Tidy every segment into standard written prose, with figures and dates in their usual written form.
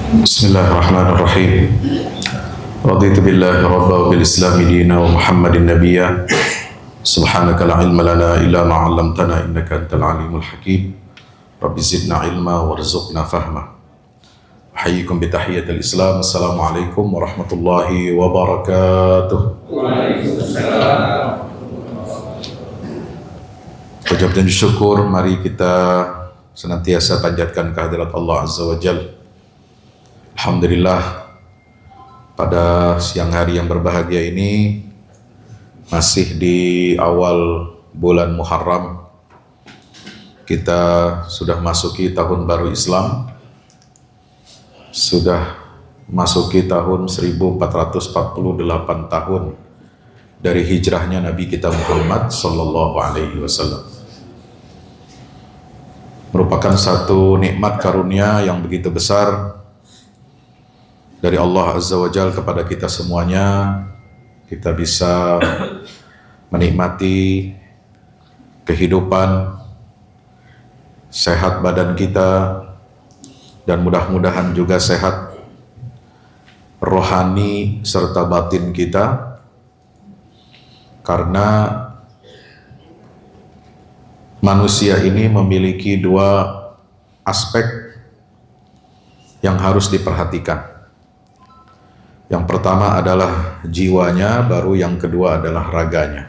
Bismillahirrahmanirrahim. Raditu billahi rabba wa bil islami dina wa Muhammadin nabiyya. Subhanaka la ilma lana illa ma 'allamtana innaka antal alimul hakim. Rabbi zidna ilma warzuqna fahma. Ahyikum bi tahiyatil Islam. Assalamualaikum warahmatullahi wabarakatuh. Waalaikumsalam. Puja dan syukur mari kita senantiasa panjatkan kehadirat Allah Azza wa Jalla. Alhamdulillah, pada siang hari yang berbahagia ini masih di awal bulan Muharram, kita sudah masuki tahun baru Islam, sudah masuki tahun 1448 tahun dari hijrahnya Nabi kita Muhammad Sallallahu Alaihi Wasallam. Merupakan satu nikmat karunia yang begitu besar dari Allah Azza wa Jalla kepada kita semuanya. Kita bisa menikmati kehidupan, sehat badan kita, dan mudah-mudahan juga sehat rohani serta batin kita, karena manusia ini memiliki dua aspek yang harus diperhatikan. Yang pertama adalah jiwanya, baru yang kedua adalah raganya.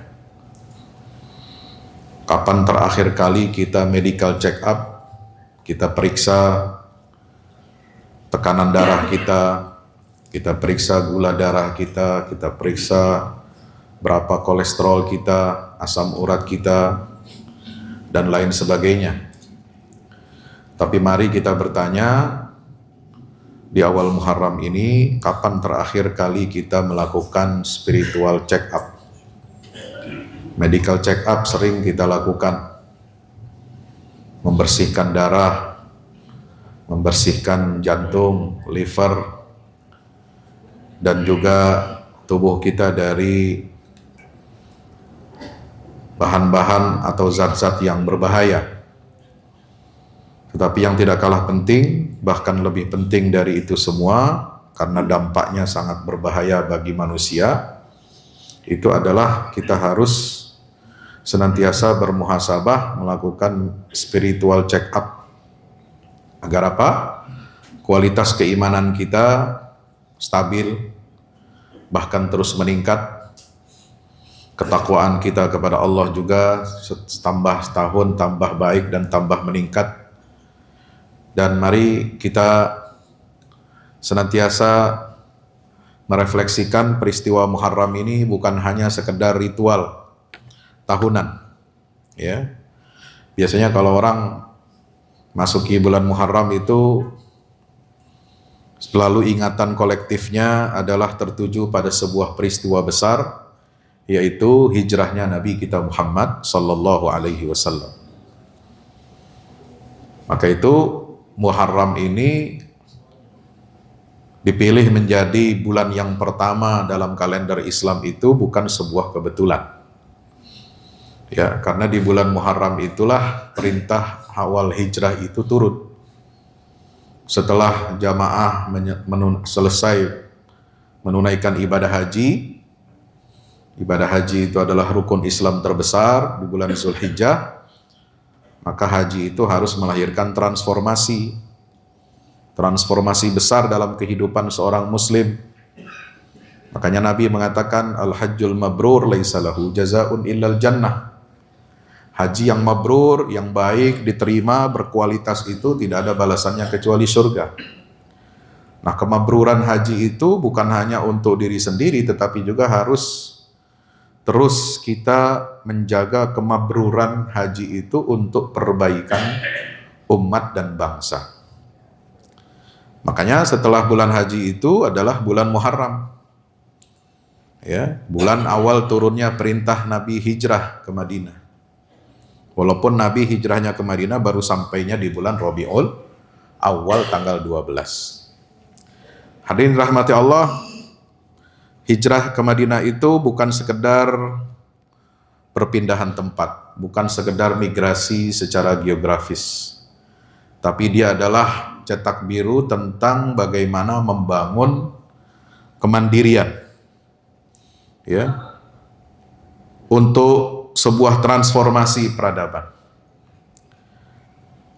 Kapan terakhir kali kita medical check up, kita periksa tekanan darah kita periksa gula darah kita periksa berapa kolesterol kita, asam urat kita, dan lain sebagainya. Tapi mari kita bertanya, di awal Muharram ini, kapan terakhir kali kita melakukan spiritual check up? Medical check up sering kita lakukan. Membersihkan darah, membersihkan jantung, liver, dan juga tubuh kita dari bahan-bahan atau zat-zat yang berbahaya. Tetapi yang tidak kalah penting, bahkan lebih penting dari itu semua, karena dampaknya sangat berbahaya bagi manusia, itu adalah kita harus senantiasa bermuhasabah, melakukan spiritual check up. Agar apa? Kualitas keimanan kita stabil, bahkan terus meningkat. Ketakwaan kita kepada Allah juga tambah setahun, tambah baik dan tambah meningkat. Dan mari kita senantiasa merefleksikan peristiwa Muharram ini bukan hanya sekedar ritual tahunan. Ya, biasanya kalau orang masuki bulan Muharram itu selalu ingatan kolektifnya adalah tertuju pada sebuah peristiwa besar, yaitu hijrahnya Nabi kita Muhammad Sallallahu Alaihi Wasallam. Maka itu Muharram ini dipilih menjadi bulan yang pertama dalam kalender Islam itu bukan sebuah kebetulan. Ya, karena di bulan Muharram itulah perintah awal hijrah itu turun. Setelah jamaah selesai menunaikan ibadah haji. Ibadah haji itu adalah rukun Islam terbesar di bulan Zulhijjah. Maka haji itu harus melahirkan transformasi besar dalam kehidupan seorang muslim. Makanya Nabi mengatakan, al-hajjul mabrur laisa lahu jazaa'un illal jannah. Haji yang mabrur, yang baik, diterima, berkualitas itu tidak ada balasannya kecuali surga. Nah, kemabruran haji itu bukan hanya untuk diri sendiri, tetapi juga harus terus kita menjaga kemabruran haji itu untuk perbaikan umat dan bangsa. Makanya setelah bulan haji itu adalah bulan Muharram. Ya, bulan awal turunnya perintah Nabi hijrah ke Madinah. Walaupun Nabi hijrahnya ke Madinah baru sampainya di bulan Rabiul Awal tanggal 12. Hadirin rahmati Allah, hijrah ke Madinah itu bukan sekedar perpindahan tempat, bukan sekedar migrasi secara geografis, tapi dia adalah cetak biru tentang bagaimana membangun kemandirian, ya, untuk sebuah transformasi peradaban.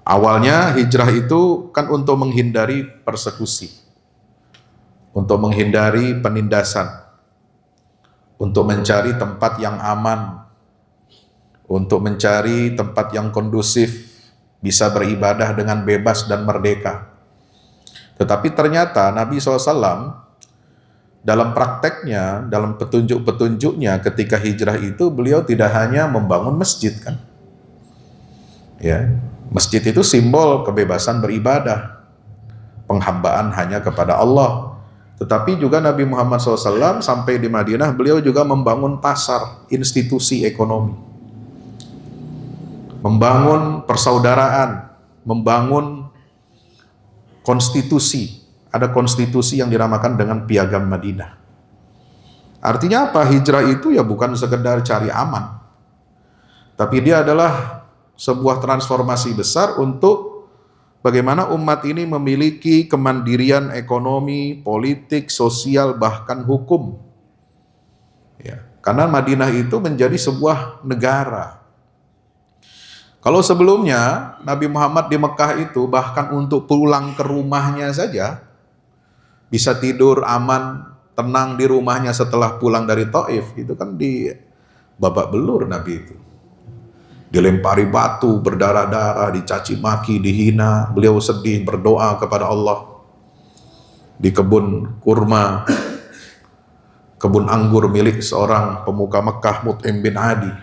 Awalnya hijrah itu kan untuk menghindari persekusi, untuk menghindari penindasan, untuk mencari tempat yang aman, untuk mencari tempat yang kondusif, bisa beribadah dengan bebas dan merdeka. Tetapi ternyata Nabi SAW dalam prakteknya, dalam petunjuk-petunjuknya ketika hijrah itu, beliau tidak hanya membangun masjid kan. Ya, masjid itu simbol kebebasan beribadah, penghambaan hanya kepada Allah. Tetapi juga Nabi Muhammad SAW sampai di Madinah, beliau juga membangun pasar, institusi ekonomi, membangun persaudaraan, membangun konstitusi. Ada konstitusi yang dinamakan dengan Piagam Madinah. Artinya apa? Hijrah itu ya bukan sekedar cari aman, tapi dia adalah sebuah transformasi besar untuk bagaimana umat ini memiliki kemandirian ekonomi, politik, sosial, bahkan hukum. Ya, karena Madinah itu menjadi sebuah negara. Kalau sebelumnya Nabi Muhammad di Mekah itu bahkan untuk pulang ke rumahnya saja bisa tidur aman, tenang di rumahnya setelah pulang dari Taif, itu kan di babak belur Nabi itu. Dilempari batu, berdarah-darah, dicaci maki, dihina. Beliau sedih, berdoa kepada Allah. Di kebun kurma, kebun anggur milik seorang pemuka Mekah, Mut'im bin Adi.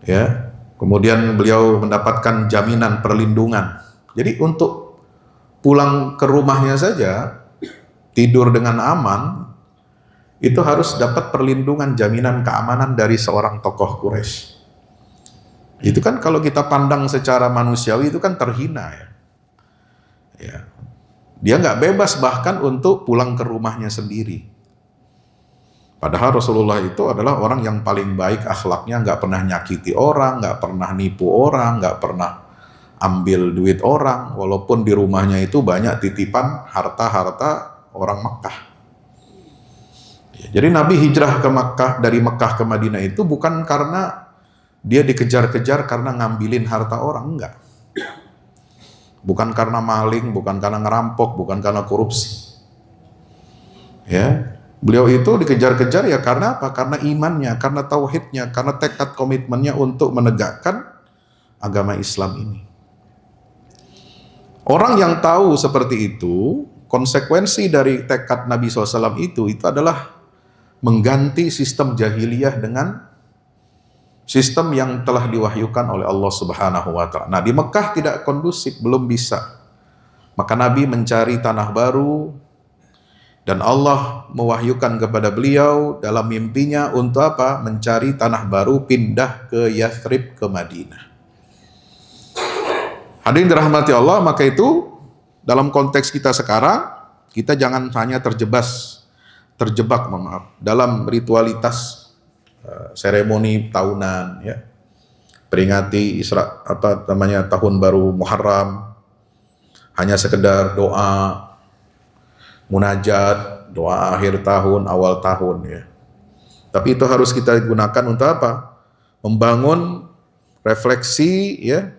Ya, kemudian beliau mendapatkan jaminan perlindungan. Jadi untuk pulang ke rumahnya saja, tidur dengan aman, itu harus dapat perlindungan, jaminan keamanan dari seorang tokoh Quraisy. Itu kan kalau kita pandang secara manusiawi itu kan terhina ya. Ya. Dia nggak bebas bahkan untuk pulang ke rumahnya sendiri. Padahal Rasulullah itu adalah orang yang paling baik akhlaknya, nggak pernah nyakiti orang, nggak pernah nipu orang, nggak pernah ambil duit orang, walaupun di rumahnya itu banyak titipan harta-harta orang Mekah. Jadi Nabi hijrah ke Mekah, dari Mekah ke Madinah itu bukan karena dia dikejar-kejar karena ngambilin harta orang, enggak. Bukan karena maling, bukan karena ngerampok, bukan karena korupsi. Ya, beliau itu dikejar-kejar ya karena apa? Karena imannya, karena tauhidnya, karena tekad komitmennya untuk menegakkan agama Islam ini. Orang yang tahu seperti itu, konsekuensi dari tekad Nabi SAW itu adalah mengganti sistem jahiliyah dengan sistem yang telah diwahyukan oleh Allah Subhanahu wa Ta'ala. Nah, di Mekah tidak kondusif, belum bisa. Maka Nabi mencari tanah baru, dan Allah mewahyukan kepada beliau dalam mimpinya untuk apa? Mencari tanah baru, pindah ke Yathrib, ke Madinah. Hadirin dirahmati Allah, maka itu dalam konteks kita sekarang, kita jangan hanya terjebak dalam ritualitas seremoni tahunan, ya, peringati tahun baru Muharram, hanya sekedar doa, munajat, doa akhir tahun, awal tahun, ya. Tapi itu harus kita gunakan untuk apa? Membangun refleksi, ya.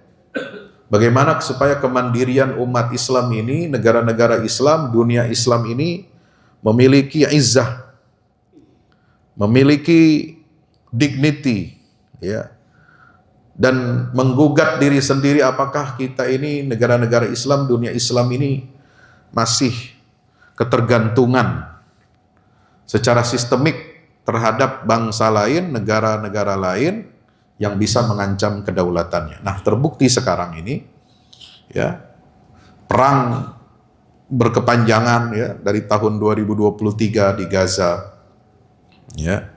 Bagaimana supaya kemandirian umat Islam ini, negara-negara Islam, dunia Islam ini memiliki izzah, memiliki dignity, ya, dan menggugat diri sendiri apakah kita ini negara-negara Islam, dunia Islam ini masih ketergantungan secara sistemik terhadap bangsa lain, negara-negara lain yang bisa mengancam kedaulatannya. Nah, terbukti sekarang ini, ya, perang berkepanjangan, ya, dari tahun 2023 di Gaza, ya,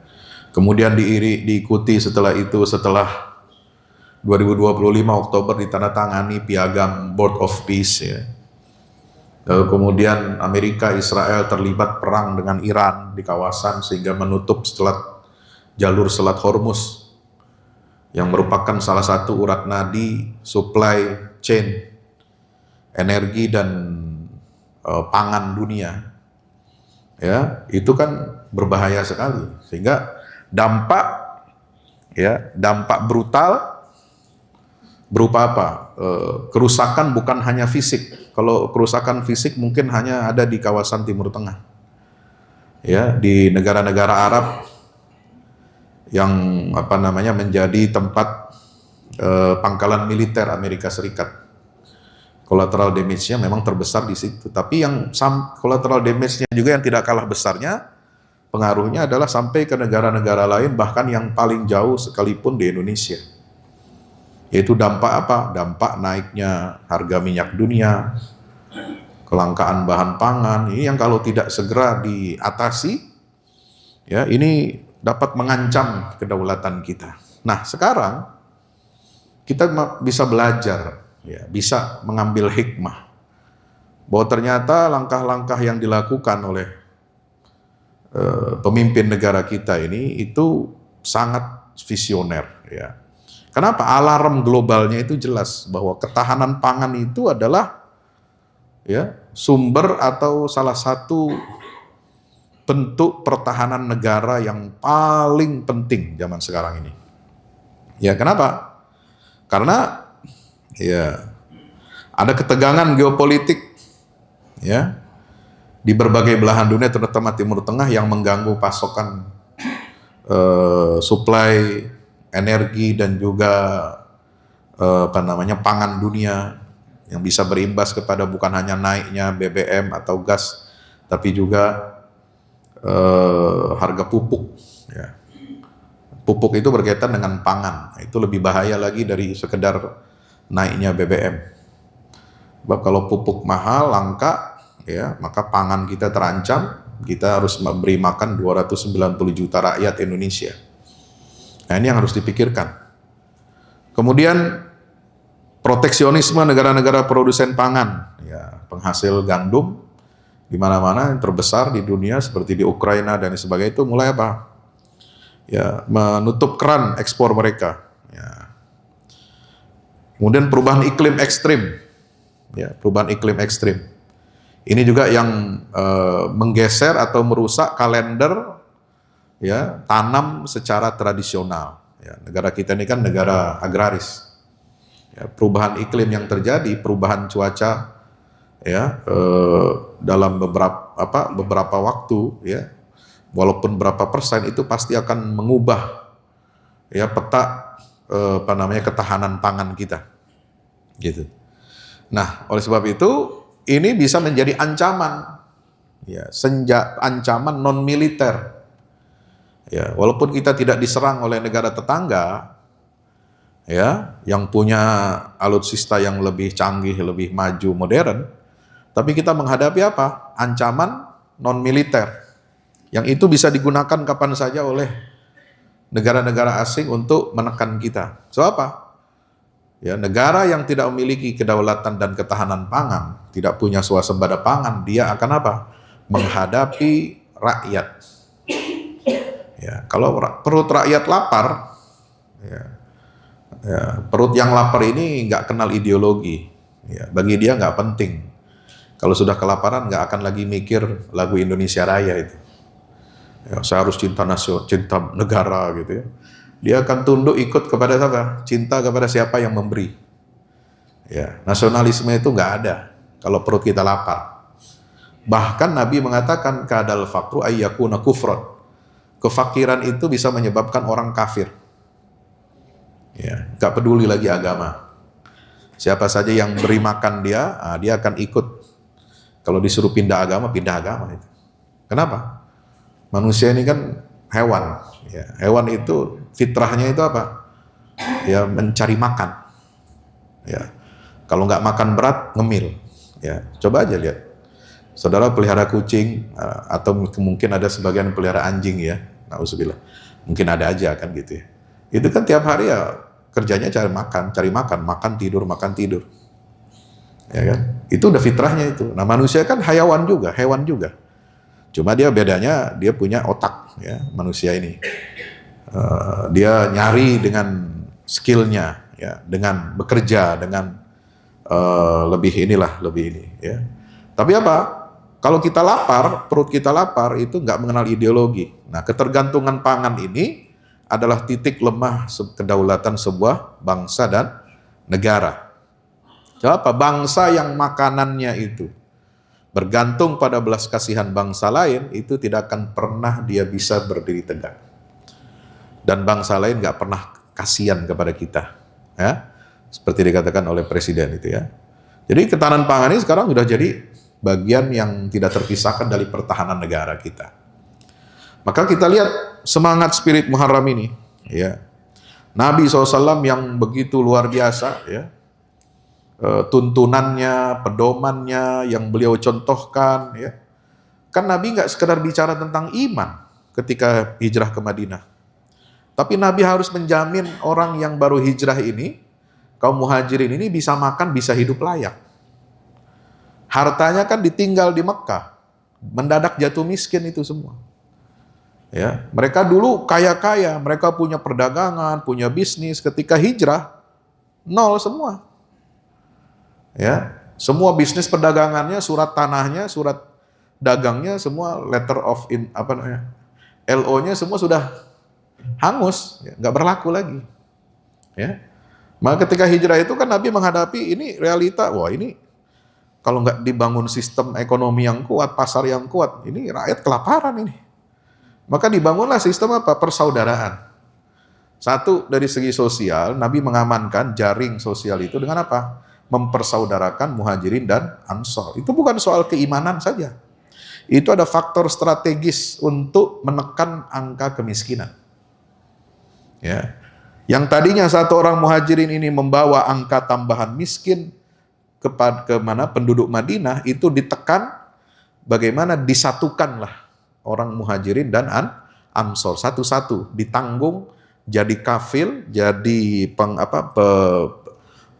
kemudian diikuti setelah 2025 Oktober ditandatangani Piagam Board of Peace, ya. Lalu kemudian Amerika, Israel terlibat perang dengan Iran di kawasan sehingga menutup jalur Selat Hormuz yang merupakan salah satu urat nadi supply chain energi dan pangan dunia, ya itu kan berbahaya sekali, sehingga dampak brutal berupa apa? Kerusakan bukan hanya fisik. Kalau kerusakan fisik mungkin hanya ada di kawasan Timur Tengah, ya, di negara-negara Arab yang menjadi tempat pangkalan militer Amerika Serikat. Collateral damage-nya memang terbesar di situ. Tapi yang collateral damage-nya juga yang tidak kalah besarnya, pengaruhnya adalah sampai ke negara-negara lain, bahkan yang paling jauh sekalipun di Indonesia. Yaitu dampak apa? Dampak naiknya harga minyak dunia, kelangkaan bahan pangan. Ini yang kalau tidak segera diatasi, ya ini dapat mengancam kedaulatan kita. Nah, sekarang kita bisa belajar, ya, bisa mengambil hikmah bahwa ternyata langkah-langkah yang dilakukan oleh pemimpin negara kita ini itu sangat visioner, ya. Kenapa? Alarm globalnya itu jelas bahwa ketahanan pangan itu adalah, ya, sumber atau salah satu bentuk pertahanan negara yang paling penting zaman sekarang ini. Ya, kenapa? Karena ya ada ketegangan geopolitik, ya, di berbagai belahan dunia, terutama Timur Tengah, yang mengganggu pasokan suplai energi dan juga pangan dunia, yang bisa berimbas kepada bukan hanya naiknya BBM atau gas, tapi juga harga pupuk, ya. Pupuk itu berkaitan dengan pangan, itu lebih bahaya lagi dari sekedar naiknya BBM. Sebab kalau pupuk mahal, langka, ya, maka pangan kita terancam. Kita harus memberi makan 290 juta rakyat Indonesia. Nah, ini yang harus dipikirkan. Kemudian proteksionisme negara-negara produsen pangan, ya, penghasil gandum di mana-mana yang terbesar di dunia seperti di Ukraina dan sebagainya, itu mulai apa? Ya, menutup keran ekspor mereka. Ya. Kemudian perubahan iklim ekstrim, ya, perubahan iklim ekstrim. Ini juga yang menggeser atau merusak kalender, ya, tanam secara tradisional. Ya, negara kita ini kan negara agraris. Ya, perubahan iklim yang terjadi, perubahan cuaca, ya, dalam beberapa waktu, ya, walaupun berapa persen, itu pasti akan mengubah, ya, peta ketahanan pangan kita, gitu. Nah, oleh sebab itu ini bisa menjadi ancaman, ya, ancaman non militer. Ya, walaupun kita tidak diserang oleh negara tetangga, ya, yang punya alutsista yang lebih canggih, lebih maju, modern, tapi kita menghadapi apa? Ancaman non militer. Yang itu bisa digunakan kapan saja oleh negara-negara asing untuk menekan kita. So apa? Ya, negara yang tidak memiliki kedaulatan dan ketahanan pangan, tidak punya swasembada pangan, dia akan apa? Menghadapi rakyat. Ya, kalau perut rakyat lapar, ya, perut yang lapar ini nggak kenal ideologi. Ya, bagi dia nggak penting. Kalau sudah kelaparan nggak akan lagi mikir lagu Indonesia Raya itu. Ya, saya harus cinta nasional, cinta negara, gitu ya. Dia akan tunduk ikut kepada siapa? Cinta kepada siapa yang memberi. Ya, nasionalisme itu nggak ada kalau perut kita lapar. Bahkan Nabi mengatakan kadal faqru ayyakuna kufran. Kefakiran itu bisa menyebabkan orang kafir. Ya, nggak peduli lagi agama. Siapa saja yang beri makan dia, dia akan ikut. Kalau disuruh pindah agama itu. Kenapa? Manusia ini kan hewan, ya. Hewan itu fitrahnya itu apa? Ya, mencari makan. Ya, kalau nggak makan berat, ngemil. Ya, coba aja lihat. Saudara pelihara kucing, atau mungkin ada sebagian pelihara anjing, ya. Nauzubillah. Mungkin ada aja kan gitu ya. Itu kan tiap hari ya kerjanya cari makan, makan tidur. Ya kan? Itu udah fitrahnya itu. Nah, manusia kan hewan juga. Cuma dia bedanya dia punya otak, ya, manusia ini. Dia nyari dengan skillnya, ya, dengan bekerja, dengan lebih ini ya. Tapi apa? Kalau kita lapar, perut kita lapar itu nggak mengenal ideologi. Nah, ketergantungan pangan ini adalah titik lemah kedaulatan sebuah bangsa dan negara. Apa? Bangsa yang makanannya itu bergantung pada belas kasihan bangsa lain, itu tidak akan pernah dia bisa berdiri tegak. Dan bangsa lain nggak pernah kasihan kepada kita. Ya? Seperti dikatakan oleh Presiden itu ya. Jadi ketahanan pangan ini sekarang sudah jadi bagian yang tidak terpisahkan dari pertahanan negara kita. Maka kita lihat semangat spirit Muharram ini, ya. Nabi SAW yang begitu luar biasa, ya, tuntunannya, pedomannya yang beliau contohkan, ya. Kan Nabi nggak sekedar bicara tentang iman ketika hijrah ke Madinah, tapi Nabi harus menjamin orang yang baru hijrah ini, kaum muhajirin ini bisa makan, bisa hidup layak. Hartanya kan ditinggal di Mekah, mendadak jatuh miskin itu semua. Ya, mereka dulu kaya-kaya, mereka punya perdagangan, punya bisnis. Ketika hijrah, nol semua. Ya, semua bisnis perdagangannya, surat tanahnya, surat dagangnya, semua letter of LO-nya semua sudah hangus, ya, nggak berlaku lagi. Ya, maka ketika hijrah itu kan Nabi menghadapi ini realita, wah ini kalau nggak dibangun sistem ekonomi yang kuat, pasar yang kuat, ini rakyat kelaparan ini. Maka dibangunlah sistem apa? Persaudaraan. Satu, dari segi sosial, Nabi mengamankan jaring sosial itu dengan apa? Mempersaudarakan muhajirin dan ansor. Itu bukan soal keimanan saja. Itu ada faktor strategis untuk menekan angka kemiskinan. Ya. Yang tadinya satu orang muhajirin ini membawa angka tambahan miskin ke mana penduduk Madinah, itu ditekan bagaimana disatukanlah orang muhajirin dan ansor satu-satu ditanggung, jadi kafil, jadi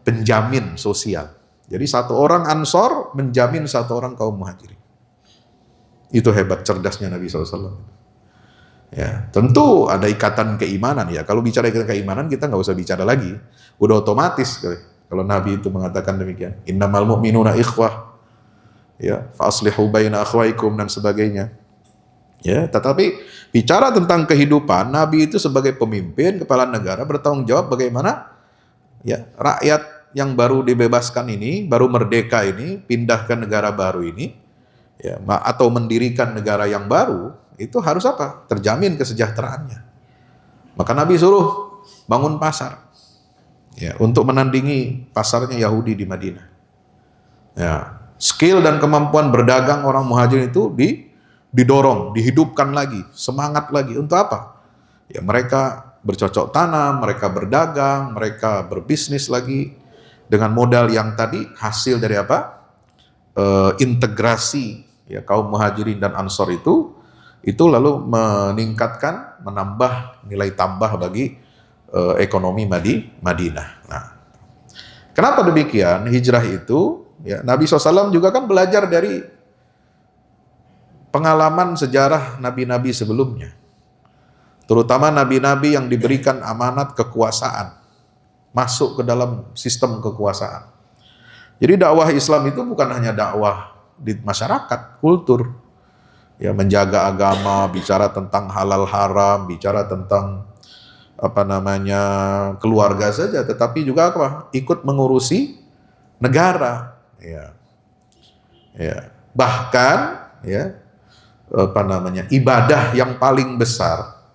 penjamin sosial. Jadi satu orang ansor menjamin satu orang kaum muhajirin. Itu hebat cerdasnya Nabi SAW. Ya, tentu ada ikatan keimanan ya. Kalau bicara ikatan keimanan kita nggak usah bicara lagi, udah otomatis. Kalau Nabi itu mengatakan demikian, innamal mu'minuna ikhwah, ya, fa aslihu baina akhwaikum dan sebagainya. Ya, tetapi bicara tentang kehidupan, Nabi itu sebagai pemimpin kepala negara bertanggung jawab bagaimana ya rakyat yang baru dibebaskan ini, baru merdeka ini, pindah ke negara baru ini, ya, atau mendirikan negara yang baru, itu harus apa? Terjamin kesejahteraannya. Maka Nabi suruh bangun pasar. Ya, untuk menandingi pasarnya Yahudi di Madinah. Ya, skill dan kemampuan berdagang orang muhajirin itu didorong, dihidupkan lagi, semangat lagi. Untuk apa? Ya, mereka bercocok tanam, mereka berdagang, mereka berbisnis lagi dengan modal yang tadi hasil dari apa? Integrasi ya kaum muhajirin dan ansor itu lalu meningkatkan, menambah nilai tambah bagi ekonomi Madinah. Nah, kenapa demikian? Hijrah itu, ya, Nabi SAW juga kan belajar dari pengalaman sejarah nabi-nabi sebelumnya. Terutama nabi-nabi yang diberikan amanat kekuasaan, masuk ke dalam sistem kekuasaan. Jadi dakwah Islam itu bukan hanya dakwah di masyarakat, kultur. Ya, menjaga agama, bicara tentang halal haram, bicara tentang keluarga saja, tetapi juga apa? Ikut mengurusi negara, ya. Ya. Bahkan ya ibadah yang paling besar,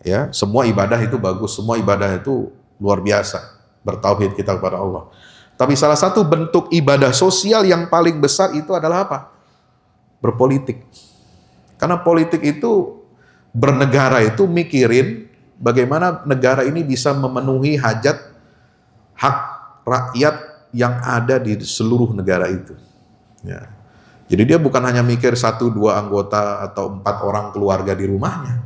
ya, semua ibadah itu bagus, semua ibadah itu luar biasa, bertauhid kita kepada Allah. Tapi salah satu bentuk ibadah sosial yang paling besar itu adalah apa? Berpolitik. Karena politik itu, bernegara itu mikirin bagaimana negara ini bisa memenuhi hajat hak rakyat yang ada di seluruh negara itu. Ya. Jadi dia bukan hanya mikir 1-2 anggota atau 4 orang keluarga di rumahnya.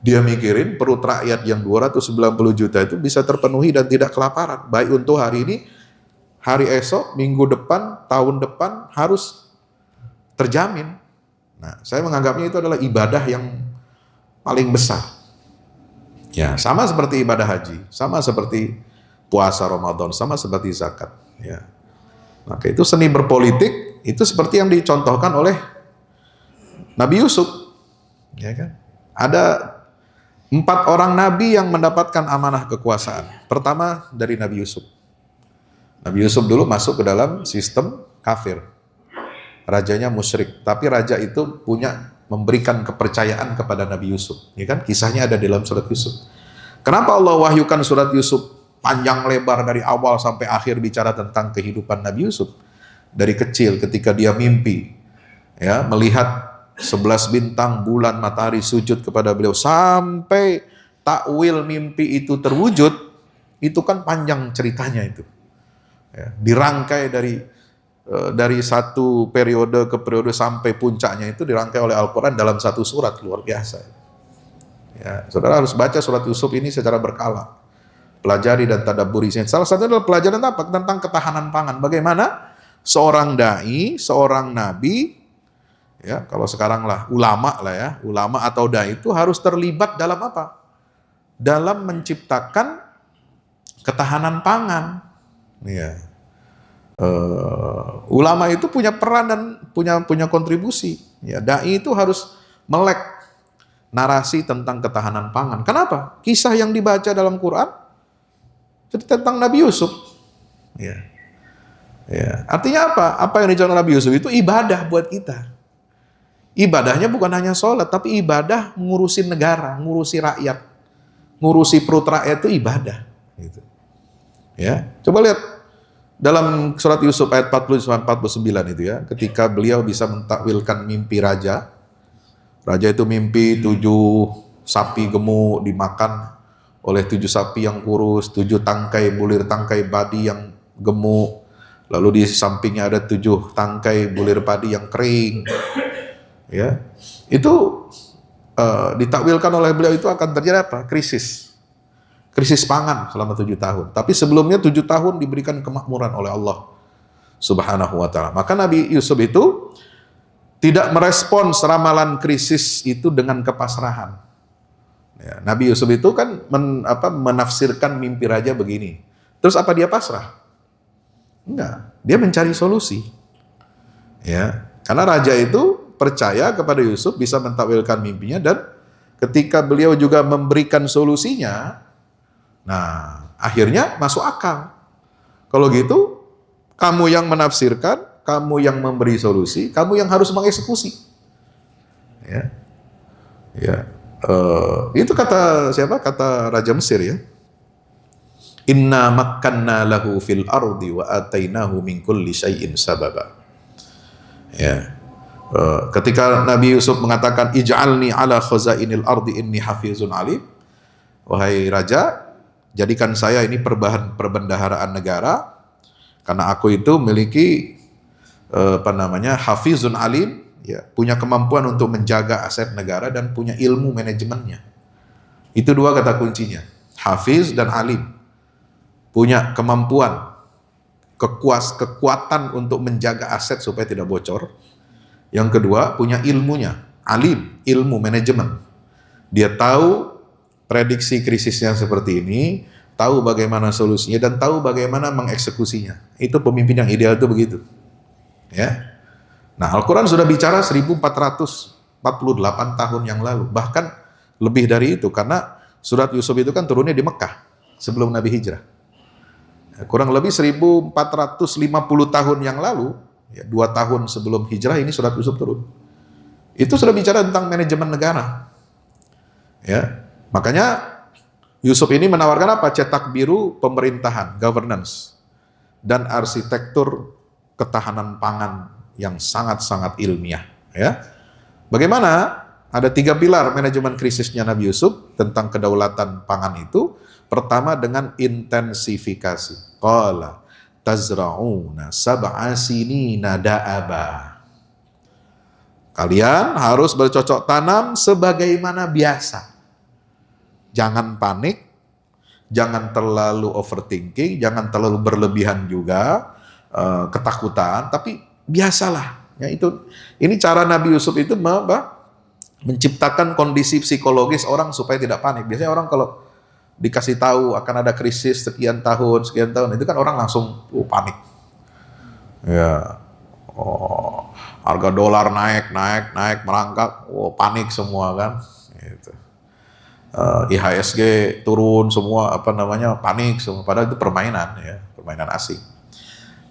Dia mikirin perut rakyat yang 290 juta itu bisa terpenuhi dan tidak kelaparan. Baik untuk hari ini, hari esok, minggu depan, tahun depan harus terjamin. Nah, saya menganggapnya itu adalah ibadah yang paling besar. Ya, sama seperti ibadah haji, sama seperti puasa Ramadan, sama seperti zakat. Ya. Maka itu seni berpolitik itu seperti yang dicontohkan oleh Nabi Yusuf, ya kan? Ada 4 orang nabi yang mendapatkan amanah kekuasaan. Pertama dari Nabi Yusuf. Nabi Yusuf dulu masuk ke dalam sistem kafir. Rajanya musyrik, tapi raja itu memberikan kepercayaan kepada Nabi Yusuf. Ya kan? Kisahnya ada di dalam surat Yusuf. Kenapa Allah wahyukan surat Yusuf panjang lebar dari awal sampai akhir bicara tentang kehidupan Nabi Yusuf? Dari kecil ketika dia mimpi, ya, melihat 11 bintang, bulan, matahari sujud kepada beliau, sampai takwil mimpi itu terwujud, itu kan panjang ceritanya itu. Ya, dirangkai dari satu periode ke periode sampai puncaknya itu dirangkai oleh Al-Quran dalam satu surat, luar biasa. Ya, saudara harus baca surat Yusuf ini secara berkala, pelajari dan tadabburi. Salah satunya adalah pelajaran apa? Tentang ketahanan pangan. Bagaimana seorang dai, seorang nabi, ya kalau sekarang lah ulama lah ya, ulama atau dai itu harus terlibat dalam apa? Dalam menciptakan ketahanan pangan. Ya. Ulama itu punya peran dan punya kontribusi. Ya, dai itu harus melek narasi tentang ketahanan pangan. Kenapa? Kisah yang dibaca dalam Quran tentang Nabi Yusuf. Ya. Ya. Artinya apa? Apa yang dicontoh Nabi Yusuf itu ibadah buat kita. Ibadahnya bukan hanya sholat, tapi ibadah ngurusi negara, ngurusi rakyat, ngurusi perut rakyat itu ibadah. Gitu. Ya, coba lihat dalam surat Yusuf ayat 40-49 itu ya, ketika beliau bisa mentakwilkan mimpi raja. Raja itu mimpi 7 sapi gemuk dimakan oleh 7 sapi yang kurus, 7 tangkai bulir tangkai padi yang gemuk, lalu di sampingnya ada 7 tangkai bulir padi yang kering. Ya, itu ditakwilkan oleh beliau itu akan terjadi apa? Krisis pangan selama 7 tahun. Tapi sebelumnya 7 tahun diberikan kemakmuran oleh Allah Subhanahu wa ta'ala. Maka Nabi Yusuf itu tidak merespon ramalan krisis itu dengan kepasrahan. Ya, Nabi Yusuf itu kan menafsirkan mimpi raja begini. Terus apa dia pasrah? Enggak, dia mencari solusi. Ya, karena raja itu percaya kepada Yusuf bisa mentakwilkan mimpinya, dan ketika beliau juga memberikan solusinya, nah akhirnya masuk akal. Kalau gitu, kamu yang menafsirkan, kamu yang memberi solusi, kamu yang harus mengeksekusi. Ya, ya. Itu kata siapa? Kata Raja Mesir ya. Inna makkanna lahu fil ardi wa atainahu min kulli syai'in sababa. Ya. Ketika Nabi Yusuf mengatakan ij'alni ala khazainil ardi inni hafizun alim. Wahai raja, jadikan saya ini perbendaharaan negara, karena aku itu memiliki hafizun alim, ya, punya kemampuan untuk menjaga aset negara dan punya ilmu manajemennya. Itu 2 kata kuncinya, hafiz dan alim. Punya kemampuan, kekuatan untuk menjaga aset supaya tidak bocor. Yang kedua, punya ilmunya, alim, ilmu manajemen. Dia tahu prediksi krisisnya seperti ini, tahu bagaimana solusinya, dan tahu bagaimana mengeksekusinya. Itu pemimpin yang ideal itu begitu. Ya. Nah, Al-Quran sudah bicara 1448 tahun yang lalu, bahkan lebih dari itu, karena surat Yusuf itu kan turunnya di Mekah sebelum Nabi Hijrah. Kurang lebih 1450 tahun yang lalu, ya, 2 tahun sebelum Hijrah ini surat Yusuf turun. Itu sudah bicara tentang manajemen negara. Ya, makanya Yusuf ini menawarkan apa? Cetak biru pemerintahan, governance, dan arsitektur ketahanan pangan yang sangat-sangat ilmiah. Ya, bagaimana? Ada 3 pilar manajemen krisisnya Nabi Yusuf tentang kedaulatan pangan itu. Pertama dengan intensifikasi. Qala tazra'una sab'a sinina da'aba. Kalian harus bercocok tanam sebagaimana biasa. Jangan panik, jangan terlalu overthinking, jangan terlalu berlebihan juga, ketakutan, tapi biasalah. Ya, ini cara Nabi Yusuf itu menciptakan kondisi psikologis orang supaya tidak panik. Biasanya orang kalau dikasih tahu akan ada krisis sekian tahun, itu kan orang langsung panik. Ya, oh, harga dolar naik, merangkak, oh, panik semua kan. Gitu. IHSG turun semua, panik semua. Padahal itu permainan, ya, permainan asing.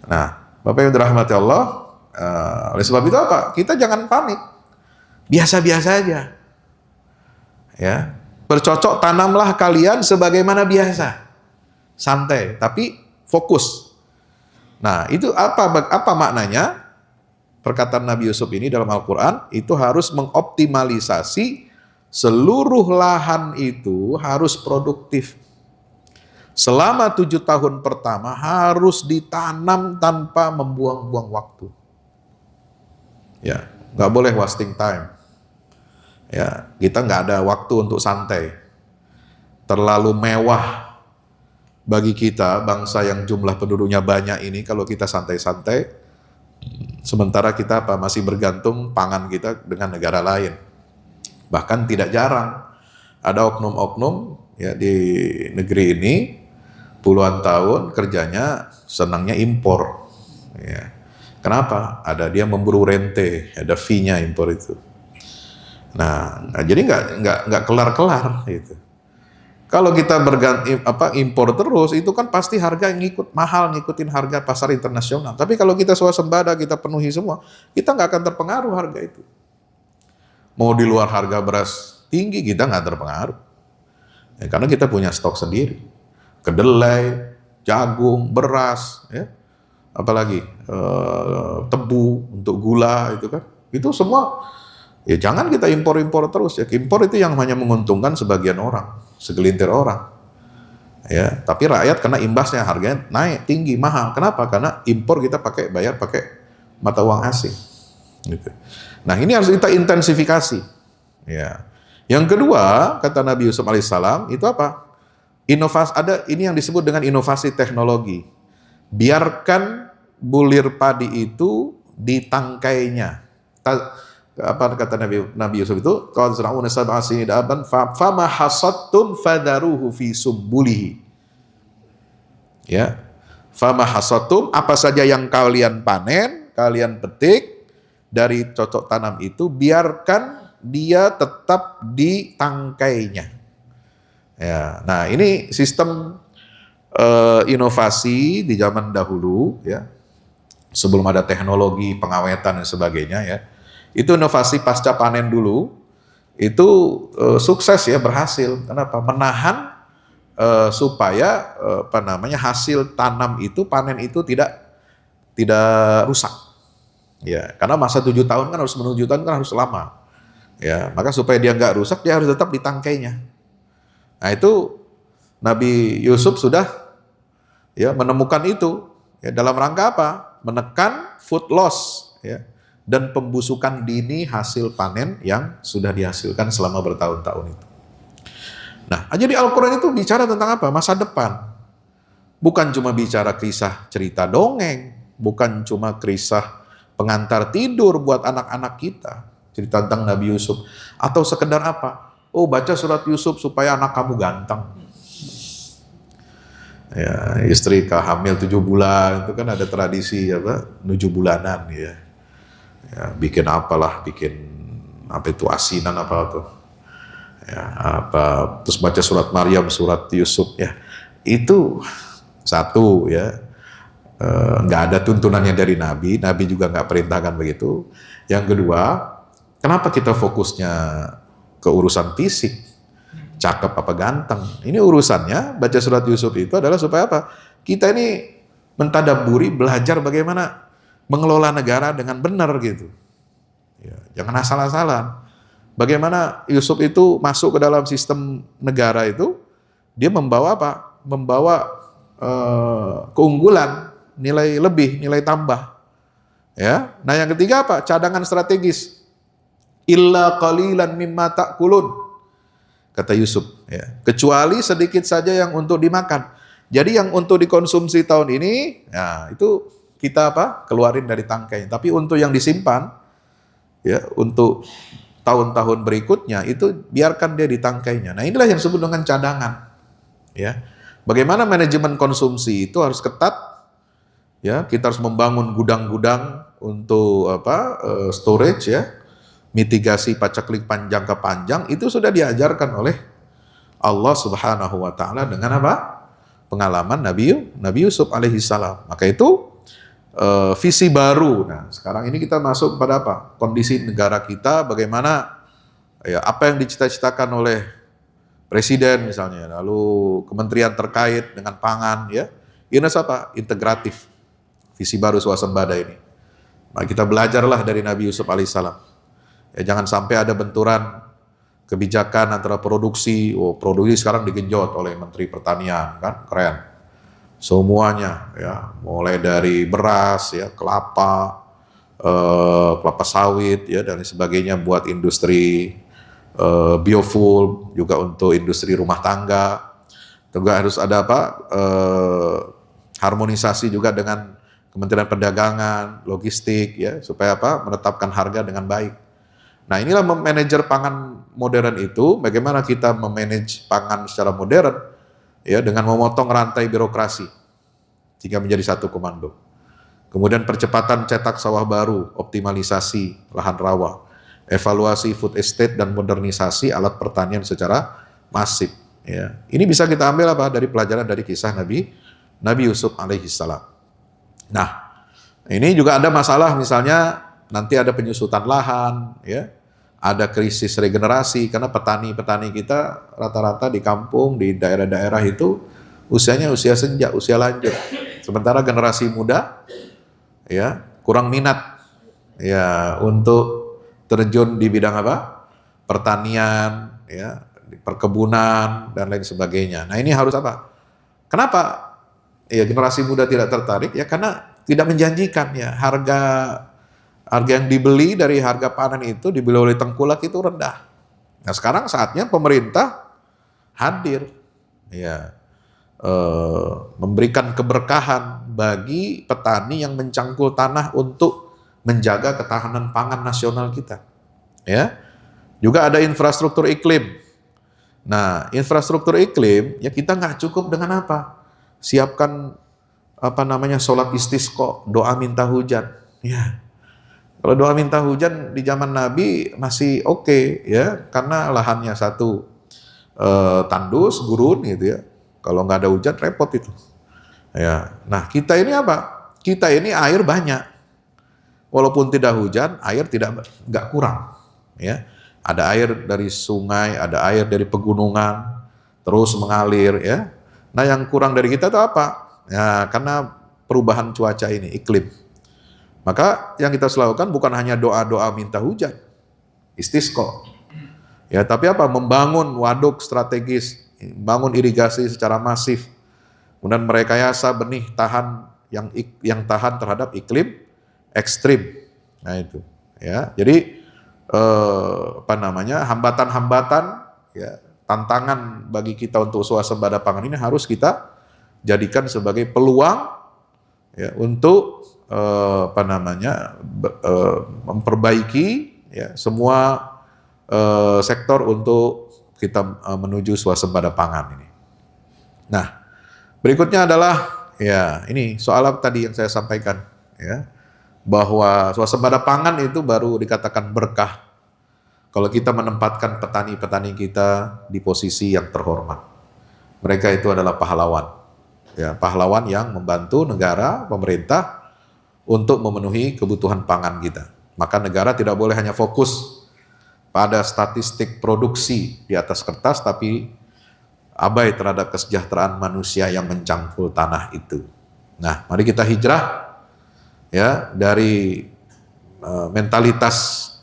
Nah, Bapak yang dirahmati Allah, oleh sebab itu apa? Kita jangan panik, biasa-biasa aja. Ya, bercocok tanamlah kalian sebagaimana biasa, santai, tapi fokus. Nah, itu apa maknanya? Perkataan Nabi Yusuf ini dalam Al-Quran itu harus mengoptimalisasi seluruh lahan itu harus produktif. Selama 7 tahun pertama harus ditanam tanpa membuang-buang waktu. Ya, nggak boleh wasting time. Ya, kita nggak ada waktu untuk santai. Terlalu mewah bagi kita, bangsa yang jumlah penduduknya banyak ini, kalau kita santai-santai, sementara kita masih bergantung pangan kita dengan negara lain. Bahkan tidak jarang ada oknum-oknum ya di negeri ini puluhan tahun kerjanya senangnya impor. Ya. Kenapa? Ada dia memburu rente, ada fee-nya impor itu. Nah jadi nggak kelar-kelar gitu. Kalau kita impor terus, itu kan pasti harga yang ngikutin harga pasar internasional. Tapi kalau kita swasembada, kita penuhi semua, kita nggak akan terpengaruh harga itu. Mau di luar harga beras tinggi, kita nggak terpengaruh. Ya, karena kita punya stok sendiri. Kedelai, jagung, beras, ya, apalagi tebu untuk gula itu kan. Itu semua, ya jangan kita impor-impor terus. Ya, impor itu yang hanya menguntungkan sebagian orang. Segelintir orang, ya. Tapi rakyat kena imbasnya, harganya naik tinggi, mahal. Kenapa? Karena impor kita bayar pakai mata uang asing. Gitu. Nah ini harus kita intensifikasi. Ya. Yang kedua kata Nabi Yusuf alaihissalam itu apa? Inovasi ada ini yang disebut dengan inovasi teknologi. Biarkan bulir padi itu di tangkainya. Apa kata Nabi Yusuf itu? Qad zara'una sab'a sinina da'aban fama hasadtum fadharuhu fi sumbulihi. Ya. Fama hasadtum, apa saja yang kalian panen, kalian petik dari cocok tanam itu, biarkan dia tetap di tangkainya. Ya. Nah, ini sistem inovasi di zaman dahulu ya. Sebelum ada teknologi pengawetan dan sebagainya ya. Itu inovasi pasca panen dulu, itu sukses ya, berhasil. Kenapa? Menahan supaya hasil tanam itu, panen itu tidak rusak. Ya, karena masa 7 tahun kan harus menuju tahun kan harus lama. Ya, maka supaya dia nggak rusak, dia harus tetap di tangkainya. Nah itu Nabi Yusuf sudah ya menemukan itu. Ya, dalam rangka apa? Menekan food loss. Ya. Dan pembusukan dini hasil panen yang sudah dihasilkan selama bertahun-tahun itu. Nah, jadi Al-Quran itu bicara tentang apa? Masa depan. Bukan cuma bicara kisah cerita dongeng, bukan cuma kisah pengantar tidur buat anak-anak kita, cerita tentang Nabi Yusuf, atau sekedar apa? Oh, baca surat Yusuf supaya anak kamu ganteng. Ya, istri hamil 7 bulan, itu kan ada tradisi 7 bulanan ya. Ya, bikin asinan tuh ya, terus baca surat Maryam, surat Yusuf ya, itu satu ya, nggak ada tuntunannya dari Nabi juga nggak perintahkan begitu. Yang kedua, kenapa kita fokusnya ke urusan fisik, cakep apa ganteng? Ini urusannya baca surat Yusuf itu adalah supaya apa? Kita ini mentadaburi, belajar bagaimana mengelola negara dengan benar gitu. Ya, jangan asal-asalan. Bagaimana Yusuf itu masuk ke dalam sistem negara itu, dia membawa apa? Membawa keunggulan, nilai lebih, nilai tambah. Ya. Nah yang ketiga apa? Cadangan strategis. Illa qalilan mimma ta'kulun. Kata Yusuf. Ya. Kecuali sedikit saja yang untuk dimakan. Jadi yang untuk dikonsumsi tahun ini, ya itu kita keluarin dari tangkai. Tapi untuk yang disimpan, ya untuk tahun-tahun berikutnya itu biarkan dia di tangkainya. Nah inilah yang disebut dengan cadangan. Ya, bagaimana manajemen konsumsi itu harus ketat. ya kita harus membangun gudang-gudang untuk storage ya, mitigasi paceklik panjang ke panjang, itu sudah diajarkan oleh Allah Subhanahu wa taala dengan apa? Pengalaman Nabi Yusuf alaihi salam. Maka itu visi baru. Nah, sekarang ini kita masuk pada apa? Kondisi negara kita, bagaimana ya apa yang dicita-citakan oleh presiden misalnya, lalu kementerian terkait dengan pangan ya. Ini apa? Integratif. Visi baru swasembada ini. Nah, kita belajarlah dari Nabi Yusuf alaihissalam. Ya, jangan sampai ada benturan kebijakan antara produksi. Produksi sekarang digenjot oleh Menteri Pertanian, kan? Keren. Semuanya ya, mulai dari beras ya, kelapa sawit ya dan sebagainya buat industri biofuel, juga untuk industri rumah tangga. Juga harus ada harmonisasi juga dengan Kementerian Perdagangan, logistik ya, supaya menetapkan harga dengan baik. Nah, inilah manajer pangan modern itu, bagaimana kita memanage pangan secara modern ya, dengan memotong rantai birokrasi sehingga menjadi satu komando. Kemudian percepatan cetak sawah baru, optimalisasi lahan rawa, evaluasi food estate dan modernisasi alat pertanian secara masif ya. Ini bisa kita ambil dari pelajaran dari kisah Nabi Yusuf alaihi salam. Nah, ini juga ada masalah, misalnya nanti ada penyusutan lahan ya. Ada krisis regenerasi karena petani-petani kita rata-rata di kampung, di daerah-daerah itu usianya usia senja, usia lanjut. Sementara generasi muda ya kurang minat ya untuk terjun di bidang pertanian ya, perkebunan dan lain sebagainya. Nah, ini harus kenapa ya generasi muda tidak tertarik ya? Karena tidak menjanjikan ya, harga yang dibeli dari harga panen itu dibeli oleh tengkulak itu rendah. Nah, sekarang saatnya pemerintah hadir ya, memberikan keberkahan bagi petani yang mencangkul tanah untuk menjaga ketahanan pangan nasional kita ya. Juga ada infrastruktur iklim. Nah, infrastruktur iklim ya, kita nggak cukup dengan siapkan sholat istisqa, doa minta hujan ya. Kalau doa minta hujan di zaman Nabi masih oke ya, karena lahannya satu tandus, gurun gitu ya. Kalau nggak ada hujan repot itu. Ya, nah kita ini Kita ini air banyak. Walaupun tidak hujan, air nggak kurang. Ya, ada air dari sungai, ada air dari pegunungan, terus mengalir ya. Nah, yang kurang dari kita itu apa? Ya, karena perubahan cuaca ini, iklim. Maka yang kita lakukan bukan hanya doa-doa minta hujan, istisqa. Ya, tapi membangun waduk strategis, bangun irigasi secara masif. Kemudian merekayasa benih tahan yang tahan terhadap iklim ekstrim. Nah, itu. Ya, jadi hambatan-hambatan ya, tantangan bagi kita untuk swasembada pangan ini harus kita jadikan sebagai peluang ya, untuk memperbaiki ya, semua sektor untuk kita menuju swasembada pangan ini. Nah, berikutnya adalah ya ini soal tadi yang saya sampaikan ya, bahwa swasembada pangan itu baru dikatakan berkah kalau kita menempatkan petani-petani kita di posisi yang terhormat. Mereka itu adalah pahlawan. Ya, pahlawan yang membantu negara, pemerintah untuk memenuhi kebutuhan pangan kita. Maka negara tidak boleh hanya fokus pada statistik produksi di atas kertas, tapi abai terhadap kesejahteraan manusia yang mencangkul tanah itu. Nah, mari kita hijrah ya dari mentalitas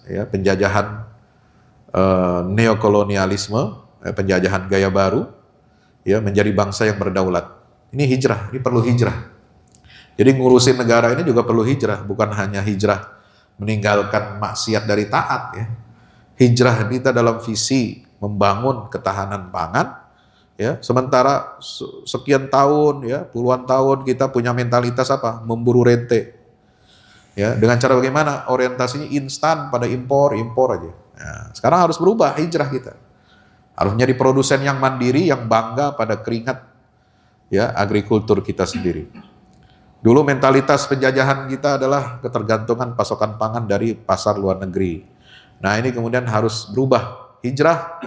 ya, penjajahan neokolonialisme, penjajahan gaya baru ya, menjadi bangsa yang berdaulat. Ini hijrah, ini perlu hijrah. Jadi ngurusin negara ini juga perlu hijrah, bukan hanya hijrah meninggalkan maksiat dari taat ya. Hijrah kita dalam visi membangun ketahanan pangan ya. Sementara sekian tahun ya, puluhan tahun kita punya mentalitas memburu rente. Ya, dengan cara bagaimana? Orientasinya instan pada impor aja. Ya, sekarang harus berubah hijrah kita. Harus menjadi produsen yang mandiri, yang bangga pada keringat ya agrikultur kita sendiri. Dulu mentalitas penjajahan kita adalah ketergantungan pasokan pangan dari pasar luar negeri. Nah ini kemudian harus berubah, hijrah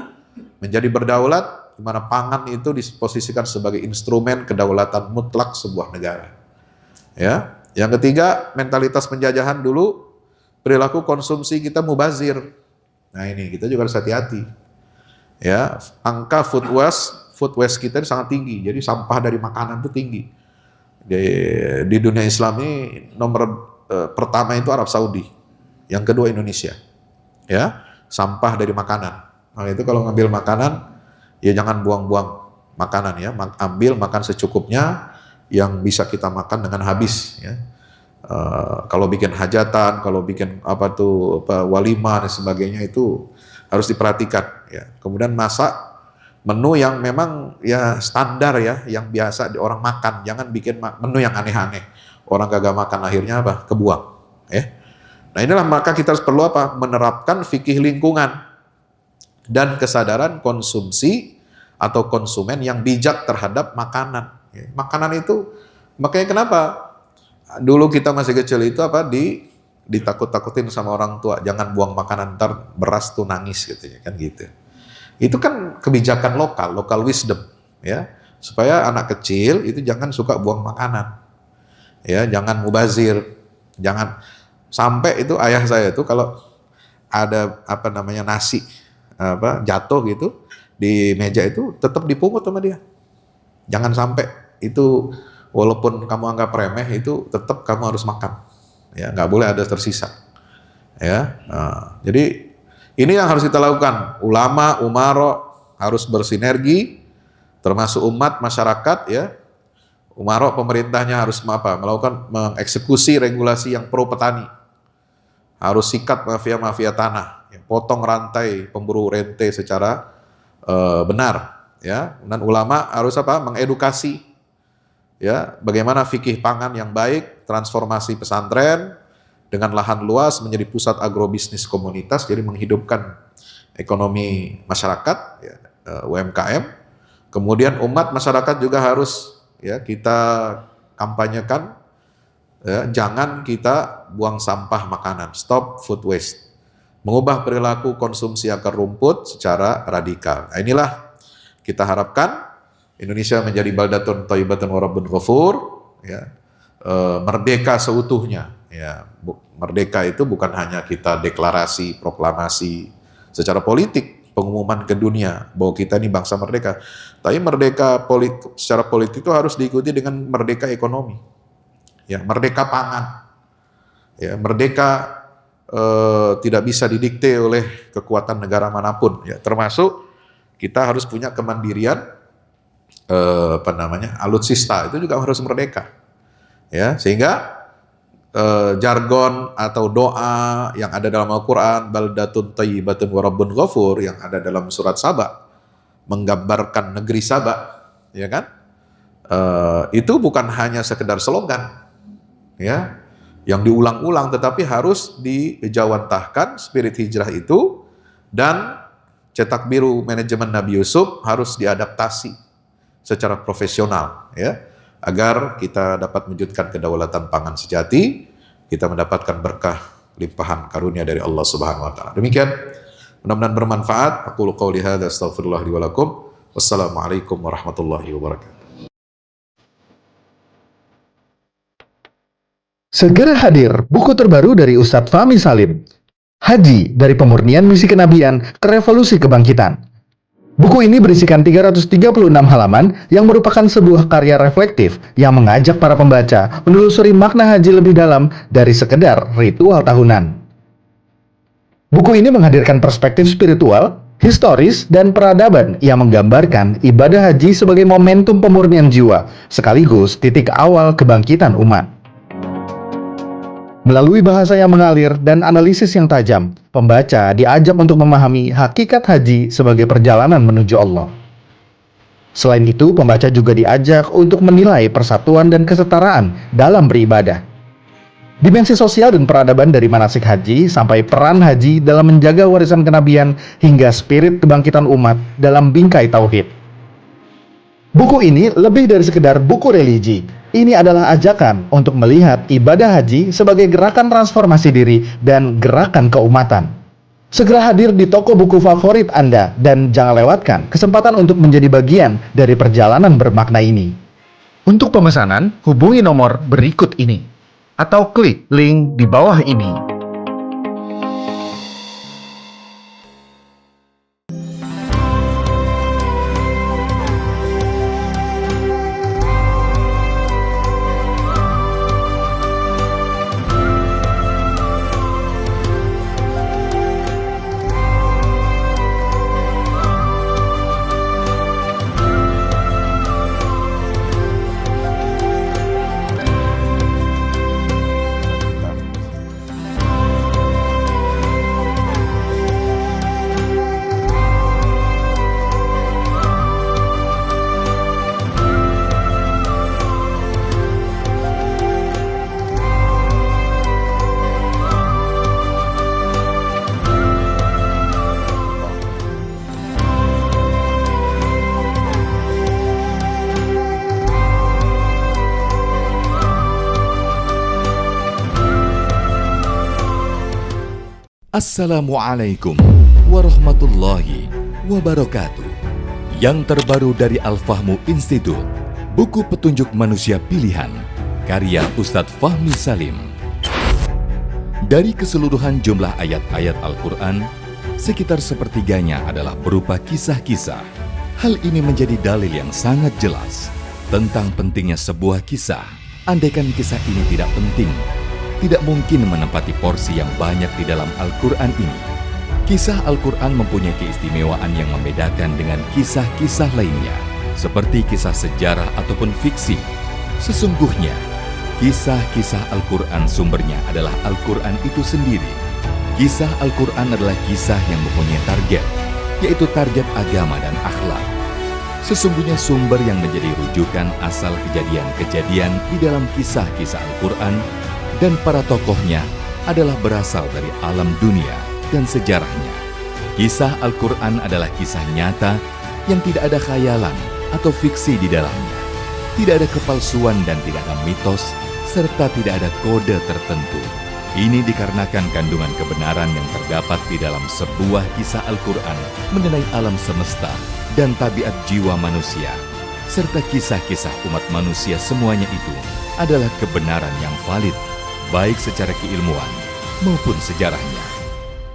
menjadi berdaulat, di mana pangan itu disposisikan sebagai instrumen kedaulatan mutlak sebuah negara. Ya, yang ketiga mentalitas penjajahan dulu, perilaku konsumsi kita mubazir. Nah ini kita juga harus hati-hati. Ya, angka food waste kita ini sangat tinggi. Jadi sampah dari makanan itu tinggi. Di dunia Islam ini nomor pertama itu Arab Saudi, yang kedua Indonesia. Ya, sampah dari makanan. Nah itu kalau ngambil makanan, ya jangan buang-buang makanan ya. Ambil makan secukupnya yang bisa kita makan dengan habis. Ya. Kalau bikin hajatan, kalau bikin walimah dan sebagainya itu harus diperhatikan. Ya. Kemudian masak menu yang memang ya standar ya, yang biasa orang makan. Jangan bikin menu yang aneh-aneh. Orang kagak makan akhirnya apa? Kebuang. Ya. Nah inilah maka kita harus perlu apa? Menerapkan fikih lingkungan dan kesadaran konsumsi atau konsumen yang bijak terhadap makanan. Ya. Makanan itu, makanya kenapa? Dulu kita masih kecil itu apa? Ditakut-takutin sama orang tua. Jangan buang makanan, ntar beras tuh nangis gitu ya, kan gitu. Itu kan kebijakan lokal wisdom ya, supaya anak kecil itu jangan suka buang makanan, ya jangan mubazir, jangan sampai itu ayah saya itu kalau ada nasi jatuh gitu di meja itu tetap dipungut sama dia, jangan sampai itu walaupun kamu anggap remeh itu tetap kamu harus makan, ya nggak boleh ada tersisa, ya. Nah, jadi ini yang harus kita lakukan. Ulama, umaro harus bersinergi, termasuk umat, masyarakat ya. Umaro pemerintahnya harus melakukan mengeksekusi regulasi yang pro petani. Harus sikat mafia-mafia tanah, ya. Potong rantai pemburu rente secara benar ya. Dan ulama harus mengedukasi ya, bagaimana fikih pangan yang baik, transformasi pesantren dengan lahan luas menjadi pusat agrobisnis komunitas, jadi menghidupkan ekonomi masyarakat, ya, UMKM. Kemudian umat masyarakat juga harus ya kita kampanyekan, ya, jangan kita buang sampah makanan, stop food waste, mengubah perilaku konsumsi akar rumput secara radikal. Nah, inilah kita harapkan Indonesia menjadi baldatun thayyibatun wa rabbun ghafur, ya, merdeka seutuhnya. Ya, merdeka itu bukan hanya kita deklarasi, proklamasi secara politik, pengumuman ke dunia bahwa kita ini bangsa merdeka. Tapi merdeka secara politik itu harus diikuti dengan merdeka ekonomi. Ya, merdeka pangan. Ya, merdeka tidak bisa didikte oleh kekuatan negara manapun, ya, termasuk kita harus punya kemandirian alutsista itu juga harus merdeka. Ya, sehingga jargon atau doa yang ada dalam Al-Quran, baldatun thayyibatun wa rabbun ghafur, yang ada dalam surat Saba, menggambarkan negeri Saba, ya kan? Itu bukan hanya sekedar slogan, ya, yang diulang-ulang, tetapi harus dijawantahkan spirit hijrah itu, dan cetak biru manajemen Nabi Yusuf harus diadaptasi secara profesional, ya, agar kita dapat mewujudkan kedaulatan pangan sejati, kita mendapatkan berkah limpahan karunia dari Allah Subhanahu wa taala. Demikian, mudah-mudahan bermanfaat. Aqulu qouli hadza astaghfirullah li wa lakum. Wassalamualaikum warahmatullahi wabarakatuh. Segera hadir buku terbaru dari Ustadz Fahmi Salim, Haji dari Pemurnian Misi Kenabian ke Revolusi Kebangkitan. Buku ini berisikan 336 halaman yang merupakan sebuah karya reflektif yang mengajak para pembaca menelusuri makna haji lebih dalam dari sekedar ritual tahunan. Buku ini menghadirkan perspektif spiritual, historis, dan peradaban yang menggambarkan ibadah haji sebagai momentum pemurnian jiwa, sekaligus titik awal kebangkitan umat. Melalui bahasa yang mengalir dan analisis yang tajam, pembaca diajak untuk memahami hakikat haji sebagai perjalanan menuju Allah. Selain itu, pembaca juga diajak untuk menilai persatuan dan kesetaraan dalam beribadah. Dimensi sosial dan peradaban dari manasik haji sampai peran haji dalam menjaga warisan kenabian hingga spirit kebangkitan umat dalam bingkai tauhid. Buku ini lebih dari sekedar buku religi. Ini adalah ajakan untuk melihat ibadah haji sebagai gerakan transformasi diri dan gerakan keumatan. Segera hadir di toko buku favorit Anda dan jangan lewatkan kesempatan untuk menjadi bagian dari perjalanan bermakna ini. Untuk pemesanan, hubungi nomor berikut ini atau klik link di bawah ini. Assalamualaikum warahmatullahi wabarakatuh. Yang terbaru dari Al-Fahmu Institute, buku petunjuk manusia pilihan, karya Ustadz Fahmi Salim. Dari keseluruhan jumlah ayat-ayat Al-Quran, sekitar sepertiganya adalah berupa kisah-kisah. Hal ini menjadi dalil yang sangat jelas tentang pentingnya sebuah kisah. Andaikan kisah ini tidak penting, tidak mungkin menempati porsi yang banyak di dalam Al-Quran ini. Kisah Al-Quran mempunyai keistimewaan yang membedakan dengan kisah-kisah lainnya, seperti kisah sejarah ataupun fiksi. Sesungguhnya, kisah-kisah Al-Quran sumbernya adalah Al-Quran itu sendiri. Kisah Al-Quran adalah kisah yang mempunyai target, yaitu target agama dan akhlak. Sesungguhnya sumber yang menjadi rujukan asal kejadian-kejadian di dalam kisah-kisah Al-Quran dan para tokohnya adalah berasal dari alam dunia dan sejarahnya. Kisah Al-Quran adalah kisah nyata yang tidak ada khayalan atau fiksi di dalamnya. Tidak ada kepalsuan dan tidak ada mitos, serta tidak ada kode tertentu. Ini dikarenakan kandungan kebenaran yang terdapat di dalam sebuah kisah Al-Quran mengenai alam semesta dan tabiat jiwa manusia, serta kisah-kisah umat manusia semuanya itu adalah kebenaran yang valid, baik secara keilmuan maupun sejarahnya.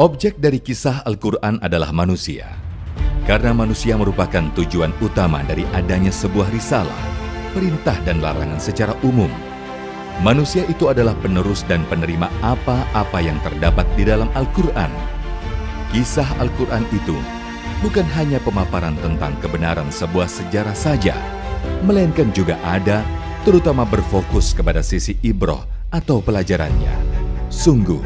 Objek dari kisah Al-Quran adalah manusia. Karena manusia merupakan tujuan utama dari adanya sebuah risalah, perintah dan larangan secara umum. Manusia itu adalah penerus dan penerima apa-apa yang terdapat di dalam Al-Quran. Kisah Al-Quran itu bukan hanya pemaparan tentang kebenaran sebuah sejarah saja, melainkan juga ada, terutama berfokus kepada sisi ibroh atau pelajarannya. Sungguh,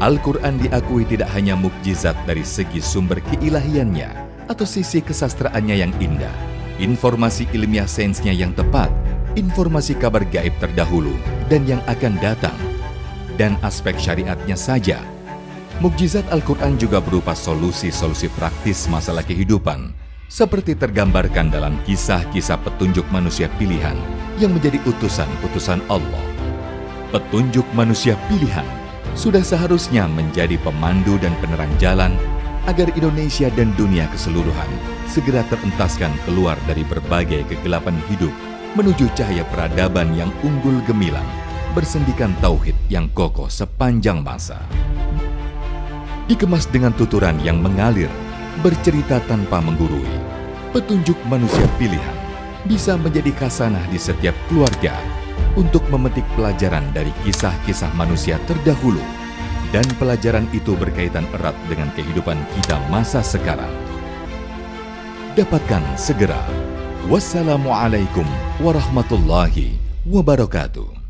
Al-Quran diakui tidak hanya mukjizat dari segi sumber keilahiannya atau sisi kesastraannya yang indah, informasi ilmiah sainsnya yang tepat, informasi kabar gaib terdahulu dan yang akan datang, dan aspek syariatnya saja. Mukjizat Al-Quran juga berupa solusi-solusi praktis masalah kehidupan, seperti tergambarkan dalam kisah-kisah petunjuk manusia pilihan yang menjadi utusan-utusan Allah. Petunjuk manusia pilihan sudah seharusnya menjadi pemandu dan penerang jalan agar Indonesia dan dunia keseluruhan segera terentaskan keluar dari berbagai kegelapan hidup menuju cahaya peradaban yang unggul gemilang, bersendikan tauhid yang kokoh sepanjang masa. Dikemas dengan tuturan yang mengalir, bercerita tanpa menggurui, petunjuk manusia pilihan bisa menjadi khasanah di setiap keluarga untuk memetik pelajaran dari kisah-kisah manusia terdahulu, dan pelajaran itu berkaitan erat dengan kehidupan kita masa sekarang. Dapatkan segera. Wassalamualaikum warahmatullahi wabarakatuh.